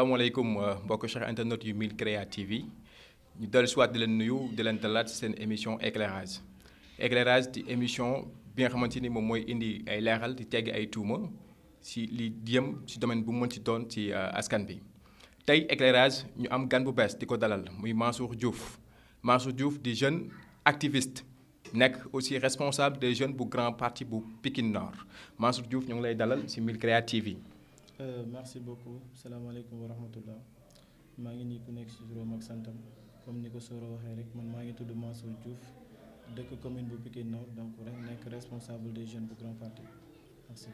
salaamaaleykum mbokk cher internet yu Mille Créa TV ñu dellu si waat di leen nuyu di leen dalaat seen émission éclairage di émission bi nga xamante ni moom mooy indi ay leeral di tegg ay tuuma si li jëm si domaine bu mu mën ci doon ci askan bi tey éclairage ñu am gan bu bees di ko dalal muy Mansour Diouf di jeune activiste nekk aussi responsable des jeunes bu grand parti bu Pikine Nord Mansour Diouf ñu ngi lay dalal si Mille Créa TV. Merci beaucoup salaamaaleykum wa rahmatullah maa ngi nii ku nekk ci juróom ak santam comme ni ko Soro waxee rek man maa ngi tudd Mansour Diouf dëkk commune bu Pikine Nord donc rek nekk responsable des jeunes bu grand parti merci.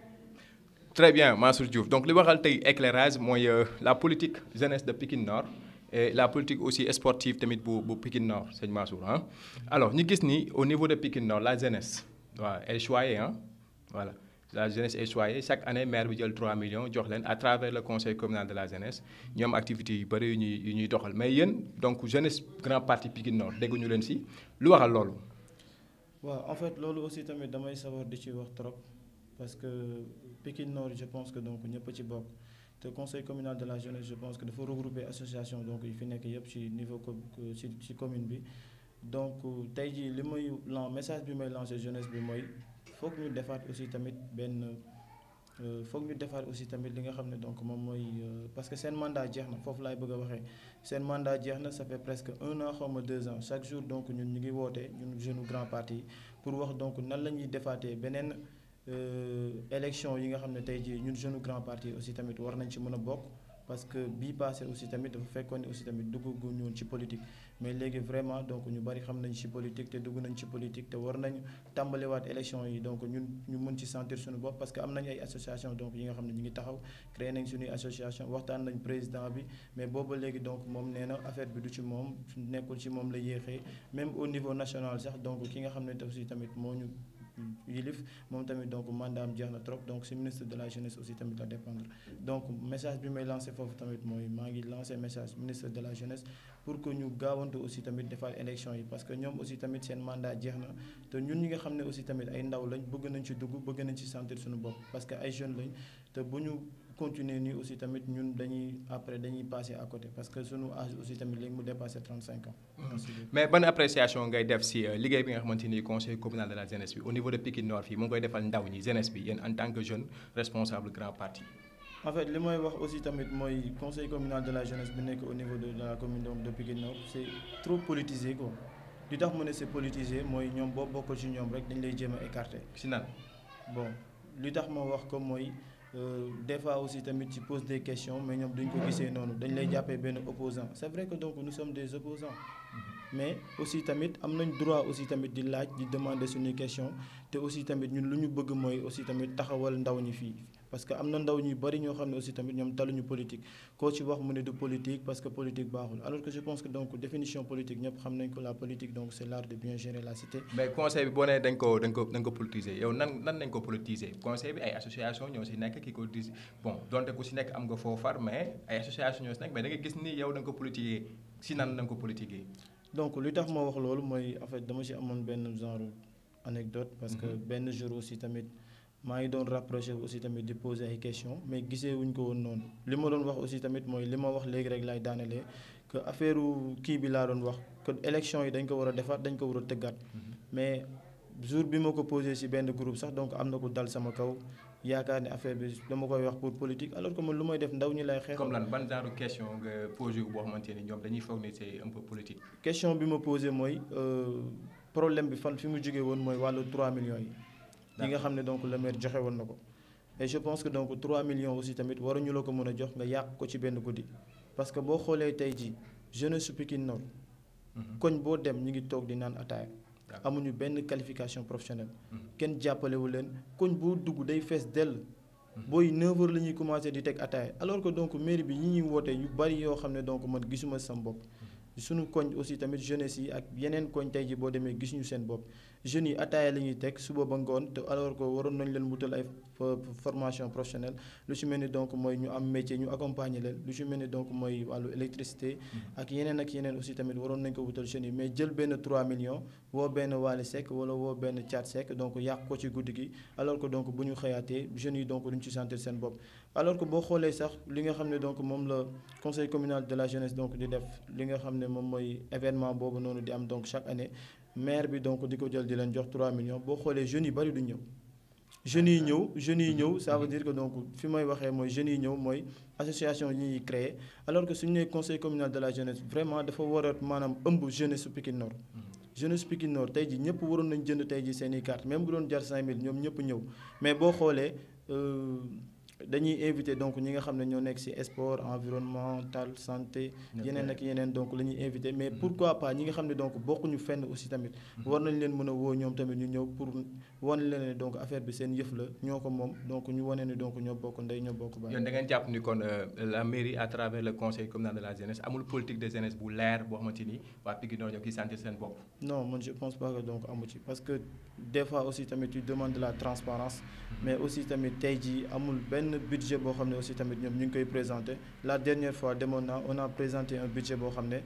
Très bien Mansour Diouf donc li waxal tey éclairage mooy la politique jeunesse de Pikine Nord et la politique aussi sportive tamit bu Pikine Nord sëñ Mansour ah. Alors ñu gis ni au niveau de Pikine Nord la jeunesse waaw est choyée ah voilà. La jeunesse est choyée chaque année maire bi jël 3 millions jox leen à travers le conseil communal de la jeunesse ñoom activités yu bëri yu ñuy doxal mais yéen donc jeunesse grand parti Pikine Nord dégguñu leen si lu waxal loolu. waaw en fait loolu aussi tamit damay sawar di ci wax trop parce que Pikine Nord je pense que donc ñëpp ci bokk te conseil communal de la jeunesse je pense que dafa regrouper association donc yu fi nekk yëpp ci niveau ci commune bi donc tey jii li may message bi may lancer jeunesse bi mooy. foog ñu defaat aussi tamit li nga xam ne donc moom mooy parce que seen mandat jeex na foofu laay bëgg a waxee seen mandat jeex na ça fait presque 1 an xaw ma 2 ans chaque jour donc ñun ñu ngi woote ñun jeune grand parti pour wax donc nan la ñuy defaatee beneen élection yi nga xam ne tey jii ñun jeune grand parti aussi tamit war nañ ci mën a bokk parce que bii passé aussi tamit dafa fekkoon ne aussi tamit duggu ñu ci politique mais léegi vraiment donc ñu bari xam nañ ci politique te dugg nañ ci politique te war nañu tàmbaliwaat élection yi donc ñun ñu mën ci sentir suñu bopp parce que am nañ ay association donc yi nga xam ne ñu ngi taxaw créé nañ suñuy association waxtaan nañ président bi mais booba léegi donc moom nee na affaire bi du ci moom nekkul ci moom la yéexee même au niveau national sax donc ki nga xam ne aussi tamit moo ñu yilif moom tamit donc mandat am jeex na trop donc ci ministre de la jeunesse aussi tamit la dépendre donc message bi may lancé foofu tamit mooy maa ngi lancé message ministre de la jeunesse pour que ñu gaawantu aussi tamit defal élection yi parce que ñoom aussi tamit seen mandat jeex na te ñun ñi nga xam ne aussi tamit ay ndaw lañ bëgg nañ ci dugg bëgg nañ ci sentir suñu bopp parce que ay jeunes lañ te bu ñu continuer nii aussi tamit ñun dañuy passer à côté parce que suñu âge aussi tamit léegi mu dépassé 35 ans. mais ban appréciation ngay def si liggéey bi nga xamante ni conseil communal de la jeunesse bi au niveau de Pikine Nord fii mu ngi koy defal ndaw ñi jeunesse bi yéen en tant que jeune responsable grand parti. en fait li may wax aussi tamit mooy conseil communal de la jeunesse bi nekk au niveau de la commune de Pikine Nord c'est trop politisé quoi li tax mu ne c'est politisé mooy ñoom boo bokkul ci ñoom rek dañ lay jéem a écarter. si nan bon li tax ma wax ko mooy. Des fois aussi tamit ci pose des questions mais ñoom duñ ko gisee noonu dañ lay jàppee benn opposant c'est vrai que donc nous sommes des opposants mais aussi tamit am nañ droit aussi tamit di laaj di demander suñuy question te aussi tamit ñun lu ñu bëgg mooy aussi tamit taxawal ndaw ñi fii parce que am na ndaw ñu bari ñoo xam ne aussi tamit ñoom taluñu politique koo ci wax mu ne du politique parce que politique baaxul alors que je pense que donc définition politique ñëpp xam nañ ko la politique donc c'est l'art de bien gérer la cité. mais conseil bi boo nee dañ ko politiser yow nan nañ ko politiser conseil bi ay association ñoo si nekk ki ko dis bon donte ku si nekk am nga foo far mais ay association ñoo si nekk mais da nga gis ni yow da nga ko politiser si nan da nga ko politiser. donc li tax ma wax loolu mooy en fait dama ci amoon benn genre anecdote parce que benn jour aussi tamit. maa ngi doon rapproché aussi tamit di poser ay questions mais gisee wuñ ko woon noonu li ma doon wax aussi tamit mooy li ma wax léegi rek laay daanelee que affaire kii bi laa doon wax que élection yi dañ ko war a defaat dañ ko war a tëggaat mais jour bi ma ko posé ci benn groupe sax donc am na ko dal sama kaw yaakaar ne affaire bi dama koy wax pour politique alors que man lu may def ndaw ñi lay xeex. comme lan ban genre question nga posé boo xamante ni ñoom dañuy foog ne c'est un peu politique. question bi ma posé mooy problème bi fan fi mu jógee woon mooy wàllu 3 millions yi. yi nga xam ne donc le maire joxe woon na ko et je pense que donc 3 millions aussi tamit waruñu la ko mën a jox nga yàq ko ci benn guddi parce que boo xoolee tey jii jeunesse su Pikine Nord koñ boo dem ñu ngi toog di naan ataaya amuñu benn qualification professionnelle kenn jàppalewu leen koñ boo dugg day fees dell booy 9h la ñuy commencé di teg ataaya alors que donc mairie bi ñi ñuy woote yu bari yoo xam ne donc man gisuma sam bopp suñu koñ aussi tamit jeunesse yi ak yeneen koñ tey ji boo demee gisuñu seen bopp jeunes yi ataaya la ñuy teg suba ba ngoon te alors que waroon nañ leen wutal ay formation professionnelle lu ci mel ni donc mooy ñu am métier ñu accompagner leen lu ci mel ni donc mooy wàllu électricité ak yeneen aussi tamit waroon nañ ko wutal jeunes yi mais jël benn 3 millions woo benn Wally Seck wala woo benn Thiat Seck donc yàq ko ci guddi gi alors que donc bu ñu xëyaatee jeunes yi donc duñ ci sentir seen bopp alors que boo xoolee sax li nga xam ne donc moom la conseil communal de la jeunesse donc di def li nga xam ne moom mooy événement boobu noonu di am donc chaque année maire bi donc di ko jël di leen jox 3 millions boo xoolee jeunes yi bari du ñëw jeunes yi ñëw ça veut dire que donc fi may waxee mooy jeunes yi ñëw mooy association yi ñuy créer alors que suñu nee conseil communal de la jeunesse vraiment dafa war a maanaam ëmb jeunesse su Pikine Nord jeunesse Pikine Nord tey ji ñëpp waroon nañ jënd tey ji seen i carte même bu doon jar 5000 ñoom ñëpp ñëw mais boo xoolee dañuy invité donc ñi nga xam ne ñoo nekk ci sport environnemental santé yeneen ak yeneen donc la ñuy invité mais pourquoi pas ñi nga xam ne donc bokkuñu fenn aussi tamit war nañ leen mën a woo ñoom tamit ñu ñëw pour wane leen ne donc affaire bi seen yëf la ñoo ko moom donc ñu wane ni donc ñoo bokk ndey ñoo bokk baay. yéen da ngeen jàpp ni kon la mairie à travers le conseil communal de la jeunesse amul politique de jeunesse bu leer boo xamante ni waa Pikine Nord ñoo ciy sentir seen bopp. non man je pense pas que donc amu ci parce que des fois aussi tamit tu demandes de la transparence mais aussi tamit tey jii amul benn budget boo xam ne aussi tamit ñoom ñu ngi koy présenté la dernière fois demoon naa on a présenté un budget boo xam ne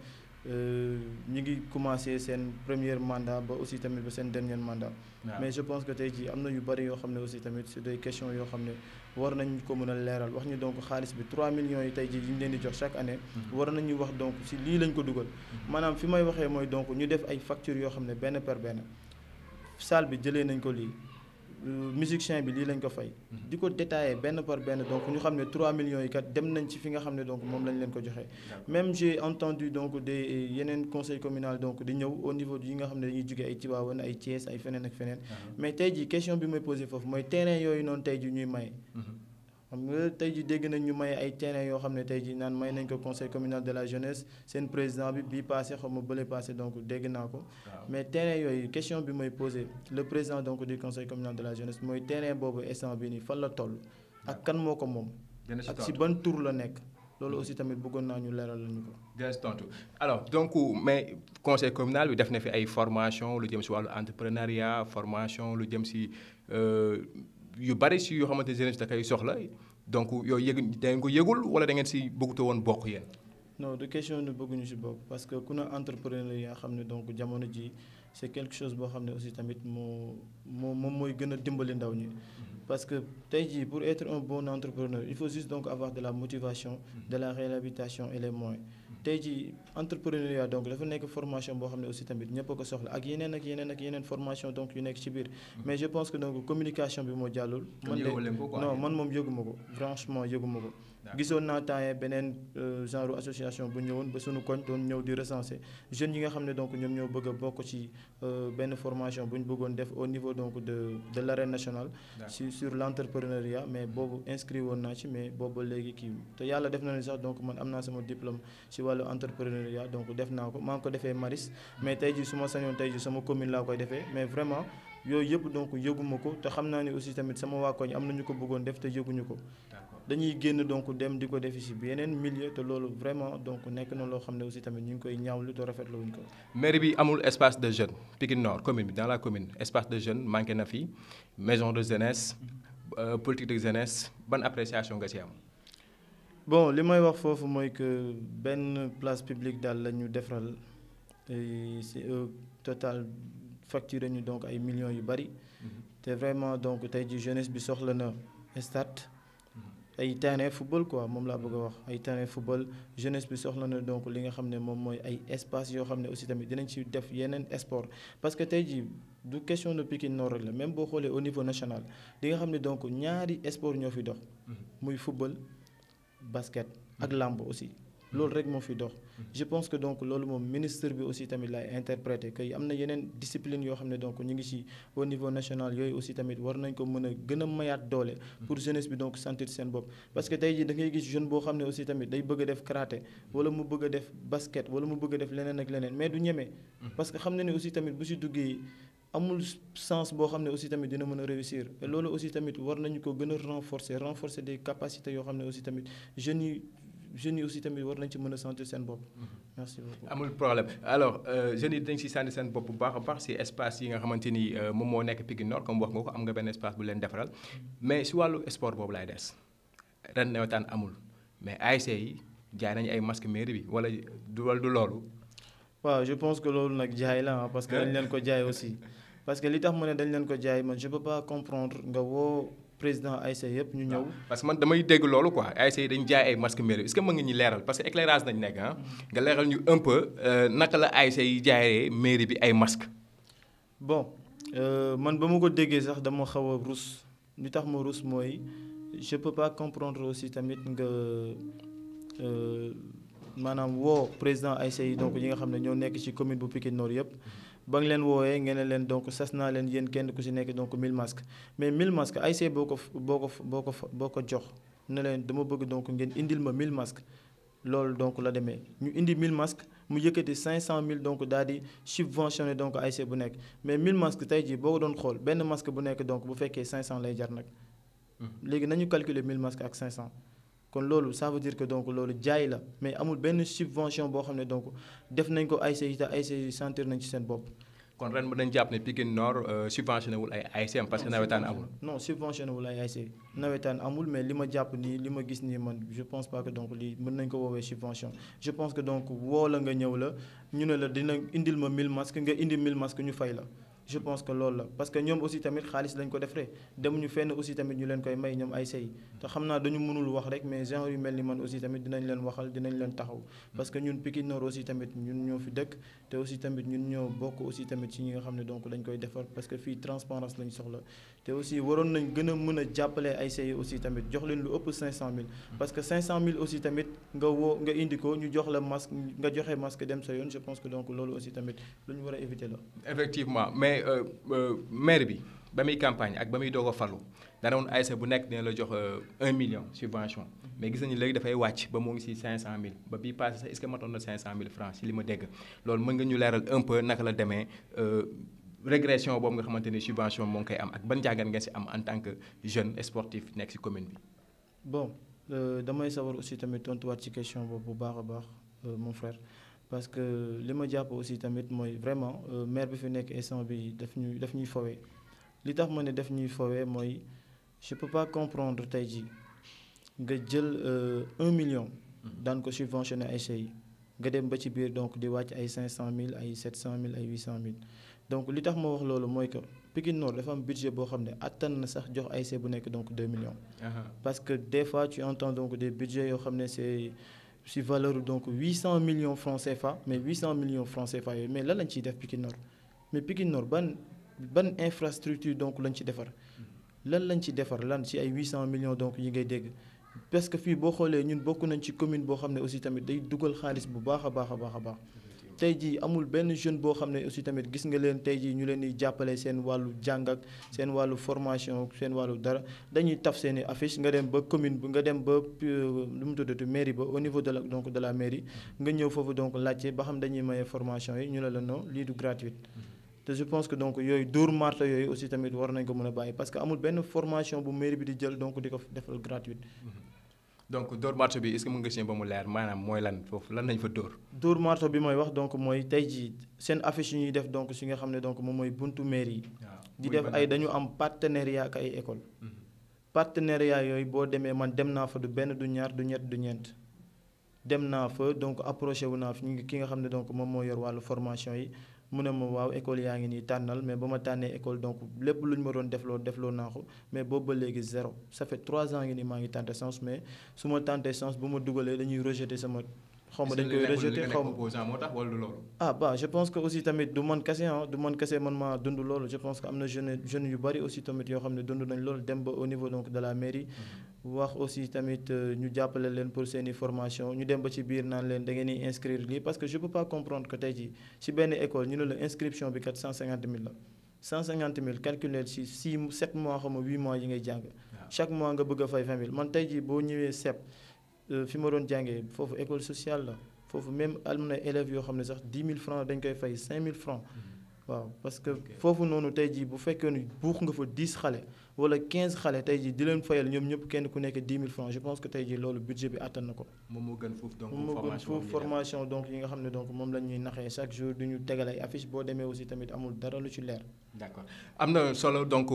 ñu ngi commencé seen premier mandat ba aussi tamit ba seen dernier mandat. mais je pense que tey jii am na yu bëri yoo xam ne aussi tamit c'est des questions yoo xam ne war nañ ko mën a leeral wax ñu donc xaalis bi 3 millions yi tey jii yi ñu leen di jox chaque année. war nañu wax donc si lii lañ ko dugal. maanaam fi may waxee mooy donc ñu def ay factures yoo xam ne benn par benn salle bi jëlee nañ ko lii. musicien bi lii lañ ko fay. di ko détaillé benn par benn donc ñu xam ne 3 millions yi kat dem nañ ci fi nga xam ne donc moom lañ leen ko joxee. même j'ai entendu donc des yeneen conseil communal donc di ñëw au niveau yi nga xam ne dañuy jóge ay Tivaouane ay Thiès ay feneen ak feneen. mais tey jii question bi may posé foofu mooy terrain yooyu noonu tey jii ñuy maye. xam nga tey jii dégg nañ ñu maye ay terrain yoo xam ne tey jii naan may nañ ko conseil communal de la jeunesse seen président bi bii passé xaw ma bële passé donc dégg naa ko. mais terrain yooyu question bi may posé le président donc du conseil communal de la jeunesse mooy terrain boobu instant bi nii fan la toll. ak kan moo ko moom. ak si ban tour la nekk. loolu aussi tamit bëggoon naa ñu leeral lañu ko. dina si tontu alors donc mais conseil communal bi def na fi ay formation lu jëm si wàllu entrepreneuriat formation lu jëm si. yu bari si yoo xamante jeunesse da koy soxla donc yooyu da ngeen ko yëgul wala da ngeen si bëgguta woon bokk yéen. non de question ne bëgguñu si bokk parce que ku ne entrepreneuriat xam ne donc jamono ji c'est quelque chose boo xam ne aussi tamit moom mooy gën a dimbali ndaw ñi. parce que tey jii pour être un bon entrepreneur il faut juste donc avoir de la motivation de la réhabilitation et les moyens. tey jii entrepreneuriat donc dafa nekk formation boo xam ne aussi tamit ñëpp a ko soxla ak yeneen formation donc yu nekk ci biir. mais je pense que donc communication bi moo jàllul. man moom yëguma ko franchement yëguma ko. gisoon naa temps beneen genre association bu ñëwoon ba suñu koñ doon ñëw di recenser jeunes yi nga xam ne donc ñoom ñoo bëgg a bokk ci benn formation bu ñu bëggoon def au niveau donc de l'arène nationale. sur l'entrepreneuriat mais boobu inscrit woon naa ci mais boobu léegi kii te yàlla def na ne sax donc man am naa sama diplôme ci wàllu entrepreneuriat donc def naa ko maa ngi ko defee Maris mais tey jii su ma sañoon tey jii sama commune laa koy defee mais vraiment yooyu yëpp donc yëguma ko te xam naa ne aussi tamit sama waa koñ am na ñu ko bëggoon def te yëguñu ko. dañuy génn donc dem di ko defi ci yeneen milieu te loolu vraiment donc nekk na loo xam ne aussi tamit ñu ngi koy ñaawlu te rafetlu wuñ ko. mairie bi amul espace de jeunes Pikine Nord commune bi dans la commune espace de jeunes manqué na fi maison de jeunesse politique de jeunesse ban appréciation nga ci am. bon li may wax foofu mooy que benn place publique daal la ñu defaral c'est total facturé ñu donc ay millions yu bari. te vraiment donc tey ji jeunesse bi soxla na stade. ay terrain football quoi moom laa bëgg a wax ay terrain football jeunesse bi soxla na donc li nga xam ne moom mooy ay espace yoo xam ne aussi tamit dinañ ci def yeneen sport parce que tey jii du question de Pikine Nord rek la même boo xoolee au niveau national di nga xam ne donc ñaari sport ñoo fi dox muy football basket ak lamb aussi loolu rek moo fi dox je pense que donc loolu moom ministre bi aussi tamit lay interpréter que am na yeneen discipline yoo xam ne donc ñu ngi ci au niveau national yooyu aussi tamit war nañ ko mën a gën a mayaat doole pour jeunesse bi donc sentir seen bopp parce que tey jii da ngay gis jeune boo xam ne aussi tamit day bëgg a def karaté wala mu bëgg a def basket wala mu bëgg a def leneen ak leneen mais du ñeme parce que xam na ne aussi tamit bu ci duggee amul sens boo xam ne aussi tamit dina mën a réussir et loolu aussi tamit war nañu ko gën a renforcer des capacités yoo xam ne aussi tamit jeunes yi jeunes yi aussi tamit war nañ ci mën a sentir seen bopp. merci beaucoup. amul problème alors jeunes yi dañ si sentir seen bopp bu baax a baax si espace yi nga xamante ni moom moo nekk Pikine Nord comme wax nga ko am nga benn espace bu leen defaral mais si wàllu sport boobu laay des ren nawetaan amul mais ASC yi jaay nañu ay masque mairie bi wala du loolu. waaw je pense que loolu nag jaay la parce que dañ leen ko jaay aussi parce que li tax mu ne dañ leen ko jaay man je peux pas comprendre nga woo président ASC yëpp ñu ñëw. parce que man damay dégg loolu quoi ASC yi dañ jaay ay masque mairie est-ce que mën nga ñu leeral parce que éclairage nañ nekk nga leeral ñu un peu naka la ASC yi jaayee mairie bi ay masque bon man ba ma ko déggee sax dama xaw a rus li tax ma rus mooy je peux pas comprendre aussi tamit nga maanaam woo président ASC yi donc ñi nga xam ne ñoo nekk ci commune bu Pikine Nord yëpp. ba nga leen woowee ngeen ne leen donc sas naa leen yéen kenn ku ci nekk donc 1000 masques mais 1000 masques ASC boo ko jox ne leen dama bëgg donc ngeen indil ma 1000 masques loolu donc la demee ñu indi 1000 masques mu yëkkati 500000 donc daal di subventionné donc ASC bu nekk mais 1000 masques tey jii boo ko doon xool benn masque bu nekk donc bu fekkee 500 lay jar nag. léegi nañu calculer 1000 masques ak 500. kon loolu ça veut dire que donc loolu jaay la mais amul benn subvention boo xam ne donc def nañ ko ASC yi te ASC yi sentir nañ ci seen bopp. kon ren mën nañ jàpp ne Pikine Nord subventionné wul ay ASC parce que nawetaan amul. non subventionné wul ay ASC nawetaan amul mais li ma jàpp nii li ma gis nii man je pense pas que donc lii mën nañ ko woowee subvention je pense que donc woo la nga ñëw la ñu ne la dina indil ma 1000 masques nga indi 1000 masques ñu fay la. je pense que loolu la parce que ñoom aussi tamit xaalis lañ ko def rek demuñu fenn aussi tamit ñu leen koy may ñoom ASC yi te xam naa dañu mënul wax rek mais genre yu mel ni man aussi tamit dinañ leen waxal dinañ leen taxaw parce que ñun Pikine Nord aussi tamit ñun ñoo fi dëkk te aussi tamit ñun ñoo bokk aussi tamit ci ñi nga xam ne donc dañ koy defar parce que fii transparence lañ soxla te aussi waroon nañ gën a mën a jàppale ASC yi aussi tamit jox leen lu ëpp 500000 parce que 500000 aussi tamit nga indi ko ñu jox la masque nga joxe masque dem sa yoon je pense que donc loolu aussi tamit lu ñu war a éviter la. effectivement mais maire bi ba muy campagne ak ba muy doog a falu dana woon ASC bu nekk dina la jox 1 million subvention mais gis nañu léegi dafay wàcc ba mu ngi si 500000 ba bii passé sax est-ce que matoon na 500000 francs si li ma dégg loolu mën nga ñu leeral un peu naka la demee régression boobu nga xamante ni subvention moo ngi koy am ak ban jàngat nga si am en tant que jeune sportif nekk si commune bi. bon damay sawar aussi tamit tontuwaat ci question boobu bu baax a baax mon frère. parce que li ma jàpp aussi tamit mooy vraiment maire bi fi nekk instant bi daf ñuy fowee li tax ma ne daf ñuy fowee mooy je peux pas comprendre tey jii nga jël 1 million. daan ko subventionné ASC yi nga dem ba ci biir donc di wàcc ay 500000 ay 700000 ay 800000 donc li tax ma wax loolu mooy que Pikine Nord dafa am budget boo xam ne attan na sax jox ASC bu nekk donc 2 millions. parce que des fois tu entends donc des budgets yoo xam ne c'est si valeur donc 800 millions francs CFA mais 800 millions francs CFA yooyu mais lan lañ ciy def Pikine Nord mais Pikine Nord ban infrastructure donc lañ ci defar lan lañ ci defar lan ci ay 800 millions donc yi ngay dégg parce que fii boo xoolee ñun bokk nañ ci commune boo xam ne aussi tamit day dugal xaalis bu baax a baax a baax a baax tey jii amul benn jeune boo xam ne aussi tamit gis nga leen tey jii ñu leen di jàppale seen wàllu jàng ak seen wàllu formation seen wàllu dara dañuy taf seen i affiche nga dem ba commune bi nga dem ba lu mu tuddati mairie ba au niveau de la donc de la mairie nga ñëw foofu donc laajte ba xam dañuy maye formation yi ñu ne la non lii du gratuite te je pense que donc yooyu dóor marto yooyu aussi tamit war nañ ko mën a bàyyi parce que amul benn formation bu mairie bi di jël donc di ko defal gratuite. donc dóor marto bi est-ce que mën nga si ba mu leer maanaam mooy lan foofu lan lañ fa dóor. dóor marto bi mooy wax donc mooy tey jii seen affiche yi ñuy def donc si nga xam ne donc moom mooy buntu mairie yi. di def ay dañu am partenariat ak ay école partenariat yooyu boo demee man dem naa fa du benn du ñaar du ñett du ñeent dem naa fa donc approché wu naa fi ki nga xam ne donc moom moo yor wàllu formation yi. mu ne ma waaw école yaa ngi nii tànnal mais ba ma tànnee école donc lépp lu ñu ma doon defloo naa ko mais boobu ba léegi zéro ça fait 3 ans ngi nii maa ngi tenté chance mais su ma tenté chance bu ma dugalee dañuy rejeter sama xaw ma dañ koy rejeter xaw ma moo tax wala du loolu. ah bah je pense que aussi tamit du man kese man maa dund loolu je pense que am na jeunes yu bari aussi tamit yoo xam ne dund nañ loolu dem ba au niveau donc de la mairie. wax aussi tamit ñu jàppale leen pour seeni formation ñu dem ba ci biir naan leen da ngeen di inscrire lii parce que je peux pas comprendre que tey jii ci benn école ñu ne la inscription bi kat 150000 la 150000 calculer ci 7 mois xam nga 8 mois yi ngay jàng. chaque mois nga bëgg a fay 20000 man tey jii boo ñëwee CEP fi ma doon jàngee foofu école sociale la foofu même am na élèves yoo xam ne sax 10 000 francs dañ koy fay 5000 francs waaw parce que foofu noonu tey jii bu fekkee ni buux nga fa 10 xale wala 15 xale tey jii di leen fayal ñoom ñëpp kenn ku nekk 10 000 francs je pense que tey jii loolu budget bi attan na ko. moom moo gën foofu donc moom moo gën foofu formation donc yi nga xam ne donc moom la ñuy naxee chaque jour du ñu tegal ay affiche boo demee aussi tamit amul dara lu ci leer. d'accord am na solo donc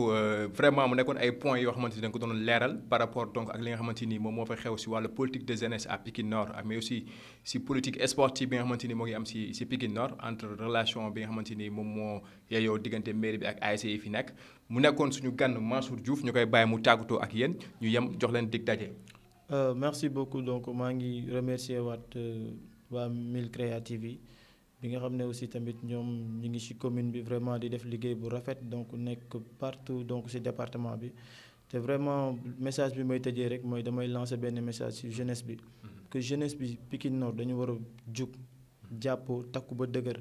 vraiment mu nekkoon ay points yoo xamante ni da nga ko doon leeral par rapport donc ak li nga xamante ni moom moo fa xew si wàllu politique de jeunesse à Pikine Nord mais aussi si politique sportive bi nga xamante ni moo ngi am si Pikine Nord entre relation bi nga xamante ni moom moo yeyoo diggante mairie bi ak ASC yi fi nekk mu nekkoon suñu gan Mansour Diouf ñu koy bàyyi mu tàggatoo ak yéen ñu yem jox leen dig daje. merci beaucoup donc maa ngi remercier waat waa Mille Créatives yi bi nga xam ne aussi tamit ñoom ñu ngi ci commune bi vraiment di def liggéey bu rafet donc nekk partout donc ci département bi te vraiment message bi may tëjee rek mooy damay lancer benn message ci jeunesse bi que jeunesse bi Pikine Nord dañu war a jug jàppoo takku ba dëgër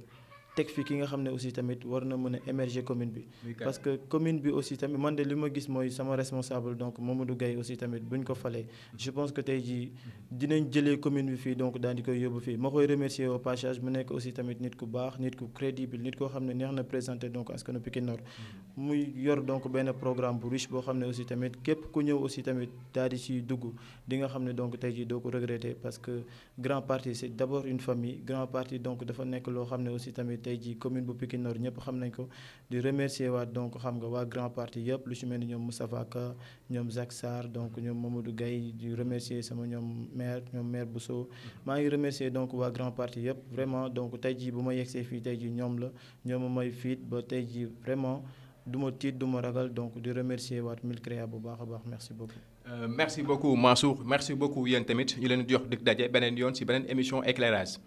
teg fi ki nga xam ne aussi tamit war na mën a émerger commune bi parce que commune bi aussi tamit man de li ma gis mooy sama responsable donc Mamadou Gaye aussi tamit bu ñu ko falee je pense que tey jii dinañ jëlee commune bi fii donc daal di koy yóbbu fii ma koy remercier au passage mu nekk aussi tamit nit ku baax nit ku crédible nit koo xam ne neex na présenté donc askanu Pikine Nord muy yor donc benn programme bu riche boo xam ne aussi tamit képp ku ñëw aussi tamit daal di ciy dugg di nga xam ne donc tey jii doo ko regretter parce que grand parti c'est d'abord une famille grand parti donc dafa nekk loo xam ne aussi tamit tey jii commune bu Pikine Nord ñëpp xam nañ ko di remercier waat donc xam nga waa grand parti yëpp lu ci mel ni ñoom Moustapha Ka ñoom Jacques Sarr donc ñoom Mamadou Gaye di remercier sama ñoom maire Bousso maa ngi remercier donc waa grand parti yëpp vraiment donc tey jii bu ma yegsee fii tey jii ñoom la ñoom may fiit ba tey jii vraiment du ma tiit du ma ragal donc di remercier waat Mille Créa bu baax a baax merci beaucoup. Merci beaucoup Mansour merci beaucoup yéen tamit ñu leen di jox dig daje beneen yoon ci beneen émission éclairage.